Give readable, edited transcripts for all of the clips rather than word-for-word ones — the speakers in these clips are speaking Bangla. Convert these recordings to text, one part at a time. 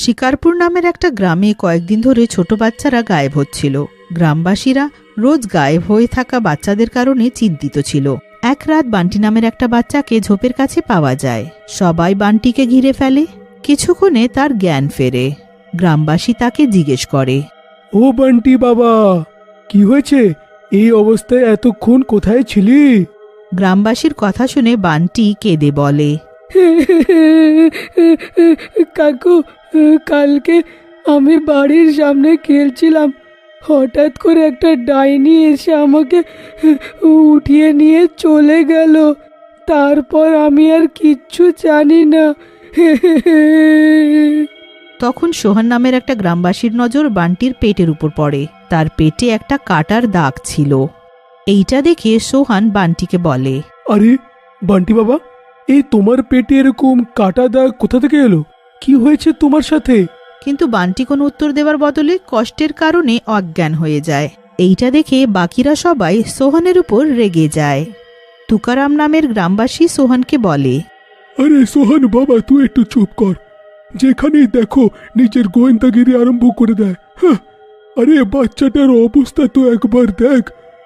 শিকারপুর নামের একটা গ্রামে কয়েকদিন ধরে ছোট বাচ্চারা গায়েব হচ্ছিল। গ্রামবাসীরা রোজ গায়েব হয়ে থাকা বাচ্চাদের কারণে চিন্তিত ছিল। এক রাত বান্টি নামের একটা বাচ্চাকে ঝোপের কাছে পাওয়া যায়। সবাই বান্টিকে ঘিরে ফেলে। কিছুক্ষণে তার জ্ঞান ফেরে। গ্রামবাসী তাকে জিজ্ঞেস করে, ও বান্টি বাবা, কি হয়েছে? এই অবস্থায় এতক্ষণ কোথায় ছিলি? গ্রামবাসীর কথা শুনে বান্টি কেঁদে বলে, কাকু, কালকে আমি বাড়ির সামনে খেলছিলাম, হঠাৎ করে একটা ডাইনি এসে আমাকে উঠিয়ে নিয়ে চলে গেল। তারপর আমি আর কিচ্ছু জানি না। তখন সোহান নামের একটা গ্রামবাসীর নজর বান্টির পেটের উপর পড়ে। তার পেটে একটা কাটার দাগ ছিল। এইটা দেখে সোহান বান্টিকে বলে, আরে বান্টি বাবা, এই তোমার পেটে এরকম কাটা দাগ কোথা থেকে এলো? কি হয়েছে তোমার সাথে? কিন্তু বান্টি কোনো উত্তর দেওয়ার বদলে কষ্টের কারণে অজ্ঞান হয়ে যায়। এইটা দেখে বাকিরা সবাই সোহানের উপর রেগে যায়। তুকারাম নামের গ্রামবাসী সোহানকে বলে, আরে সোহান বাবা, তুই একটু চুপ কর। যেখানেই দেখো নিজের গোয়েন্দাগিরি আরম্ভ করে দেয়। হ্যাঁ, আরে বাচ্চাটার অবস্থা তো একবার দেখ।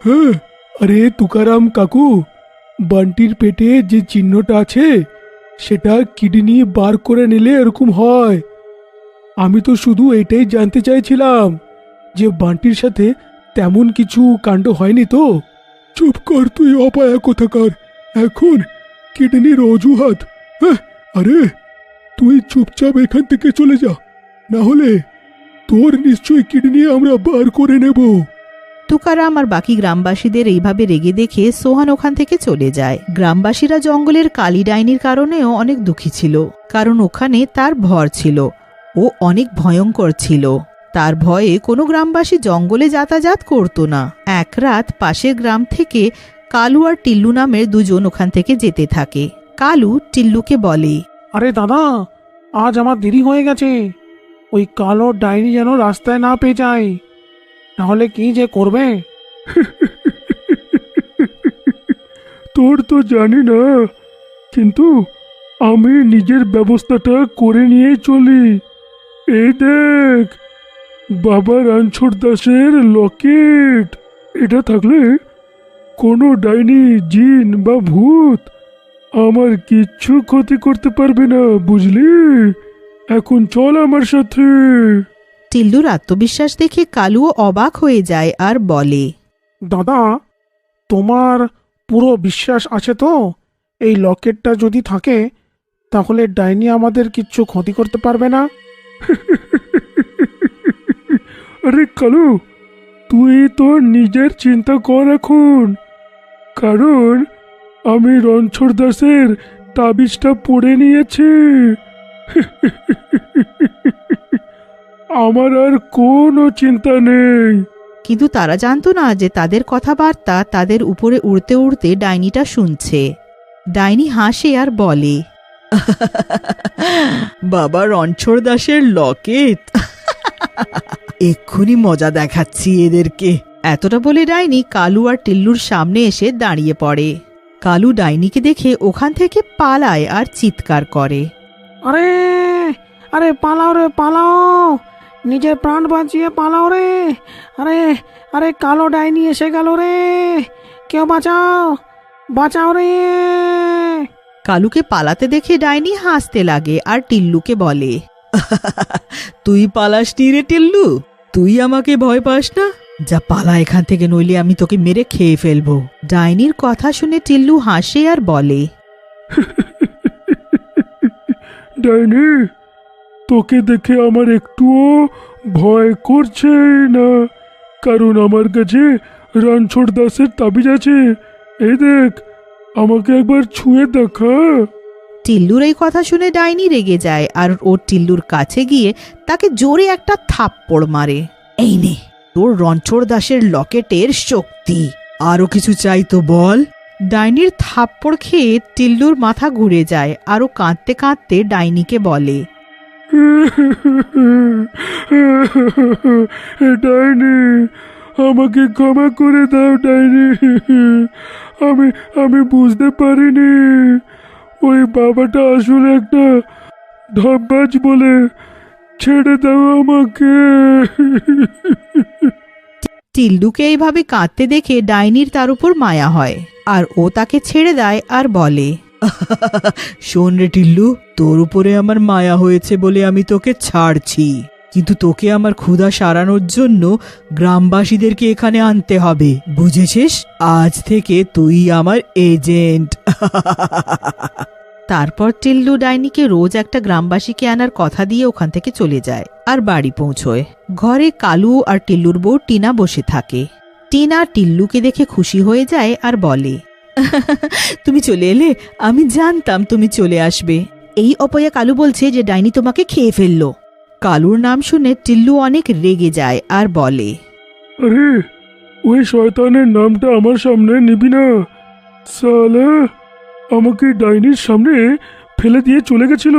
হ্যাঁ, আরে তুকারাম কাকু, বান্টির পেটে যে চিহ্নটা আছে সেটা কিডনি বার করে নিলে এরকম হয়। আমি তো শুধু এটাই জানতে চাইছিলাম যে বান্টির সাথে তেমন কিছু কাণ্ড হয়নি তো। চুপ কর তুই অপায়া কোথাকার, এখন কিডনির অজুহাত। হ্যাঁ, আরে তুই চুপচাপ এখান থেকে চলে যা, না হলে তোর নিশ্চয়ই কিডনি আমরা বার করে নেব। তুকারাম আর বাকি গ্রামবাসীদের এইভাবে রেগে দেখে সোহান ওখান থেকে চলে যায়। গ্রামবাসীরা জঙ্গলের কালী ডাইনির কারণেও অনেক দুঃখী ছিল, কারণ ওখানে তার ভর ছিল। ও অনেক ভয়ঙ্কর ছিল। তার ভয়ে কোনো গ্রামবাসী জঙ্গলে যাতায়াত করতো না। এক রাত পাশের গ্রাম থেকে কালু আর টিল্লু নামের দুজন ওখান থেকে যেতে থাকে। কালু টিল্লুকে বলে, আরে দাদা, আজ আমার দেরি হয়ে গেছে। ওই কালো ডাইনি যেন রাস্তায় না পেয়ে যায়, নাহলে কি যে করবে। তোর তো জানি না, কিন্তু আমি নিজের ব্যবস্থাটা করে নিয়ে চলি। এই দেখ, বাবা রানছোড় দাসের লকেট। এটা থাকলে কোনো ডাইনি, জিন বা ভূত আমার কিচ্ছু ক্ষতি করতে পারবে না, বুঝলি? এখন চল আমার সাথে। টিল্লুর আত্মবিশ্বাস দেখে কালুও অবাক হয়ে যায় আর বলে, দাদা, তোমার পুরো বিশ্বাস আছে তো? এই লকেটটা যদি থাকে তাহলে ডাইনি আমাদের কিচ্ছু ক্ষতি করতে পারবে না? আরে কালু, তুই তো নিজের চিন্তা কর এখন, কারণ আমি রণছোড় দাসের তাবিজটা পড়ে নিয়েছি। আমার আর কোনো চিন্তা নেই। কিন্তু তারা জানতো না যে তাদের কথাবার্তা তাদের উপরে উড়তে উড়তে ডাইনিটা শুনছে। ডাইনি হাসে আর বলে, বাবা রণছোড় দাসের লকেট, এক্ষুনি মজা দেখাচ্ছি এদেরকে। এতটা বলে ডাইনি কালু আর টিল্লুর সামনে এসে দাঁড়িয়ে পড়ে। কালু ডাইনিকে দেখে ওখান থেকে পালায় আর চিৎকার করে, আরে আরে পালাও রে, পালাও, নিজের প্রাণ বাঁচিয়ে পালাও রে। আরে আরে কালো ডাইনি এসে গেল রে, কেউ বাঁচাও, বাঁচাও রে। কালুকে পালাতে দেখে ডাইনি হাসতে লাগে আর টিল্লুকে বলে, তুই পালাস নি রে টিল্লু, তুই আমাকে ভয় পাস না? যা পালা এখান থেকে, নইলে আমি তোকে মেরে খেয়ে ফেলবো। ডাইনির কথা শুনে টিল্লু হাসে আর বলে, ডাইনি, তোকে দেখে আমার একটুও ভয় করছে না, কারণ আমার কাছে রানছোড় দাসের তাবিজ আছে। এই দেখ, আমাকে একবার ছুঁয়ে দেখা। টিল্লুর এই কথা শুনে ডাইনি রেগে যায় আর ও টিল্লুর কাছে গিয়ে তাকে জোরে একটা থাপ্পড় মারে। এই নে তোর রণছোড় দাসের লকেটের শক্তি, আরো কিছু চাই তো বল। ডাইনির থাপ্পড় খেয়ে টিল্লুর মাথা ঘুরে যায় আর ও কাঁদতে কাঁদতে ডাইনিকে বলে, ডাইনি, আমাকে ক্ষমা করে দাও ডাইনি। আমি বুঝতে পারিনি ওই বাবাটা আসলে একটা ধব্বাজ বলে। ছেড়ে দাও আমাকে। টিল্লুকে এইভাবে কাঁদতে দেখে ডাইনির তার উপর মায়া হয় আর ও তাকে ছেড়ে দেয় আর বলে, শোন রে টিল্লু, তোর উপরে আমার মায়া হয়েছে বলে আমি তোকে ছাড়ছি, কিন্তু তোকে আমার ক্ষুধা সারানোর জন্য গ্রামবাসীদেরকে এখানে আনতে হবে, বুঝেছিস? আজ থেকে তুই আমার এজেন্ট। তারপর টিল্লু ডাইনিকে রোজ একটা গ্রামবাসীকে আনার কথা দিয়ে ওখান থেকে চলে যায় আর বাড়ি পৌঁছয়। ঘরে কালু আর টিল্লুর বউ টিনা বসে থাকে। টিনা টিল্লুকে দেখে খুশি হয়ে যায় আর বলে, তুমি চলে এলে, আমি জানতাম তুমি চলে আসবে। এই অপয়া কালু বলছে যে ডাইনি তোমাকে খেয়ে ফেললো। কালুর নাম শুনে টিল্লু অনেক রেগে যায় আর বলে, আরে ওই শয়তানের নামটা আমার সামনে নিবি না, সালা আমাকে ডাইনির সামনে ফেলে দিয়ে চলে গেছিল।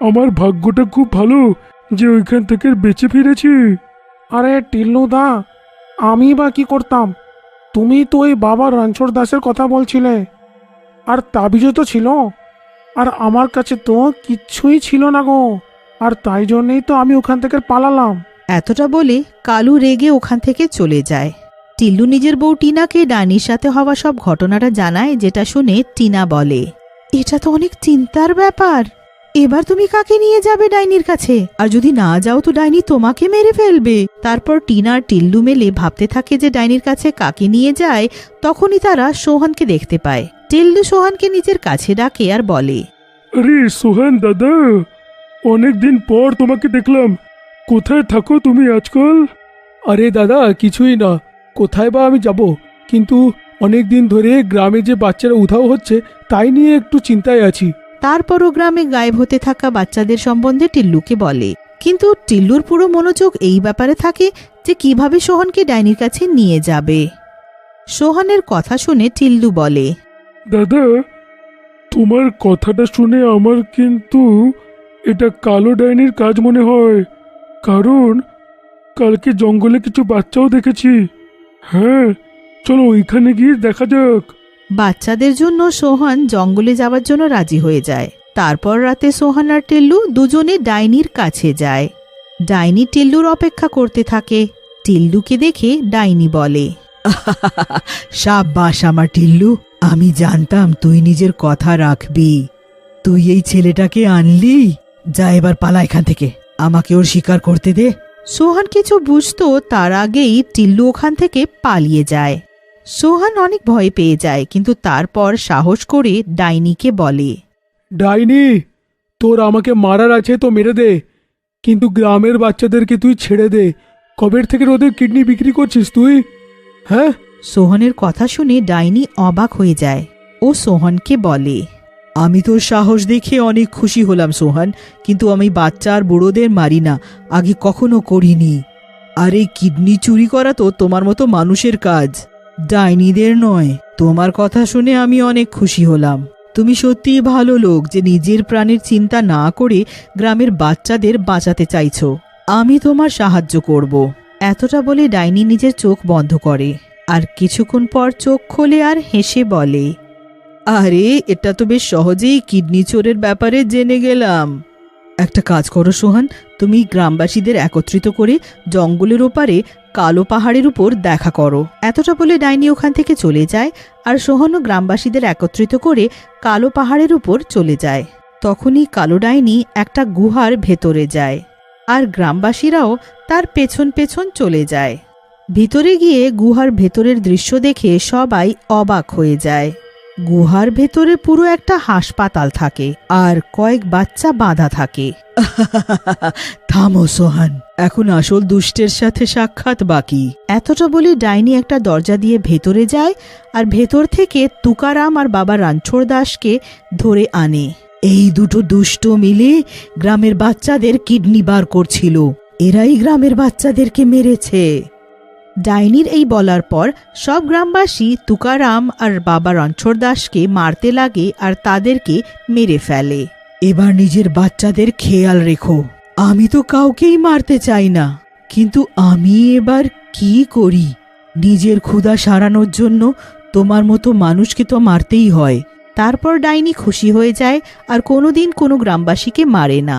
আমার ভাগ্যটা খুব ভালো যে ওইখান থেকে বেঁচে ফিরেছি। আরে টিল্লু দা, আমি বা কি করতাম? তুমি তো ওই বাবা রণছড় দাসের কথা বলছিলে, আর তাবিজও তো ছিল, আর আমার কাছে তো কিচ্ছুই ছিল না গো, আর তাই জন্যই তো আমি ওখান থেকে পালালাম। এতটা বলে কালু রেগে ওখান থেকে চলে যায়। টিল্লু নিজের বউ টিনাকে ডাইনির সাথে হওয়া সব ঘটনাটা জানায়, যেটা শুনে টিনা বলে, এটা তো অনেক চিন্তার ব্যাপার। এবার তুমি কাকে নিয়ে যাবে ডাইনির কাছে? আর যদি না যাও তো ডাইনি তোমাকে মেরে ফেলবে। তারপর টিনা আর টিল্লু মেলে ভাবতে থাকে যে ডাইনির কাছে কাকে নিয়ে যায়। তখনই তারা সোহানকে দেখতে পায়। টিল্লু সোহানকে নিজের কাছে ডাকে আর বলে, আরে সোহান দাদা, অনেকদিন পর তোমাকে দেখলাম, কোথায় থাকো তুমি আজকাল? আরে দাদা, কিছুই না, কোথায় বা আমি যাব, কিন্তু অনেক দিন ধরে গ্রামে যে বাচ্চারা উধাও হচ্ছে তাই নিয়ে একটু চিন্তায় আছি। তারপরও গ্রামে গায়েব হতে থাকা বাচ্চাদের সম্বন্ধে টিল্লুকে বলে, কিন্তু টিল্লুর পুরো মনোযোগ এই ব্যাপারে থাকে যে কিভাবে সোহানকে ডাইনির কাছে নিয়ে যাবে। সোহানের কথা শুনে টিল্লু বলে, দাদা, তোমার কথাটা শুনে আমার কিন্তু এটা কালো ডাইনির কাজ মনে হয়, কারণ কালকে জঙ্গলে কিছু বাচ্চাও দেখেছি। হ্যাঁ, চলো ওইখানে গিয়ে দেখা যাক। বাচ্চাদের জন্য সোহান জঙ্গলে যাওয়ার জন্য রাজি হয়ে যায়। তারপর রাতে সোহান আর টিল্লু দুজনে ডাইনির কাছে যায়। ডাইনি টিল্লুর অপেক্ষা করতে থাকে। টিল্লুকে দেখে ডাইনি বলে, সাব্বাস আমার টিল্লু, আমি জানতাম তুই নিজের কথা রাখবি। তুই এই ছেলেটাকে আনলি, যা এবার পালা এখান থেকে, আমাকে ওর স্বীকার করতে দে। সোহান কিছু বুঝতো তার আগেই টিল্লু ওখান থেকে পালিয়ে যায়। সোহান অনেক ভয় পেয়ে যায়, কিন্তু তারপর সাহস করে ডাইনিকে বলে, ডাইনি, তোর আমাকে মারার আছে তো মেরে দে, কিন্তু গ্রামের বাচ্চাদেরকে তুই ছেড়ে দে। কবের থেকে ওদের কিডনি বিক্রি করছিস তুই? হ্যাঁ? সোহানের কথা শুনে ডাইনি অবাক হয়ে যায়। ও সোহানকে বলে, আমি তোর সাহস দেখে অনেক খুশি হলাম সোহান, কিন্তু আমি বাচ্চা আর বুড়োদের মারি না, আগে কখনো করিনি। আর এই কিডনি চুরি করা তো তোমার মতো মানুষের কাজ, ডাইনিদের নয়। তোমার কথা শুনে আমি অনেক খুশি হলাম। তুমি সত্যিই ভালো লোক যে নিজের প্রাণের চিন্তা না করে গ্রামের বাচ্চাদের বাঁচাতে চাইছো। আমি তোমার সাহায্য করব। এতটা বলে ডাইনি নিজের চোখ বন্ধ করে আর কিছুক্ষণ পর চোখ খোলে আর হেসে বলে, আরে এটা তো বেশ সহজেই কিডনি চোরের ব্যাপারে জেনে গেলাম। একটা কাজ করো সোহান, তুমি গ্রামবাসীদের একত্রিত করে জঙ্গলের ওপারে কালো পাহাড়ের উপর দেখা করো। এতটা বলে ডাইনি ওখান থেকে চলে যায় আর সোহানও গ্রামবাসীদের একত্রিত করে কালো পাহাড়ের উপর চলে যায়। তখনই কালো ডাইনি একটা গুহার ভেতরে যায় আর গ্রামবাসীরাও তার পেছন পেছন চলে যায়। ভিতরে গিয়ে গুহার ভেতরের দৃশ্য দেখে সবাই অবাক হয়ে যায়। গুহার ভেতরে পুরো একটা হাসপাতাল থাকে আর কয়েক বাচ্চা বাঁধা থাকে। থামো সোহান, এখন আসল দুষ্টের সাথে সাক্ষাৎ বাকি। এতটা বলে ডাইনি একটা দরজা দিয়ে ভেতরে যায় আর ভেতর থেকে তুকারাম আর বাবা রণছড় দাসকে ধরে আনে। এই দুটো দুষ্ট মিলে গ্রামের বাচ্চাদের কিডনি বার করছিল, এরাই গ্রামের বাচ্চাদেরকে মেরেছে। ডাইনির এই বলার পর সব গ্রামবাসী তুকারাম আর বাবা রণছড় দাসকে মারতে লাগে আর তাদেরকে মেরে ফেলে। এবার নিজের বাচ্চাদের খেয়াল রেখো। আমি তো কাউকেই মারতে চাই না, কিন্তু আমি এবার কি করি? নিজের ক্ষুধা সারানোর জন্য তোমার মতো মানুষকে তো মারতেই হয়। তারপর ডাইনি খুশি হয়ে যায় আর কোনোদিন কোনো গ্রামবাসীকে মারে না।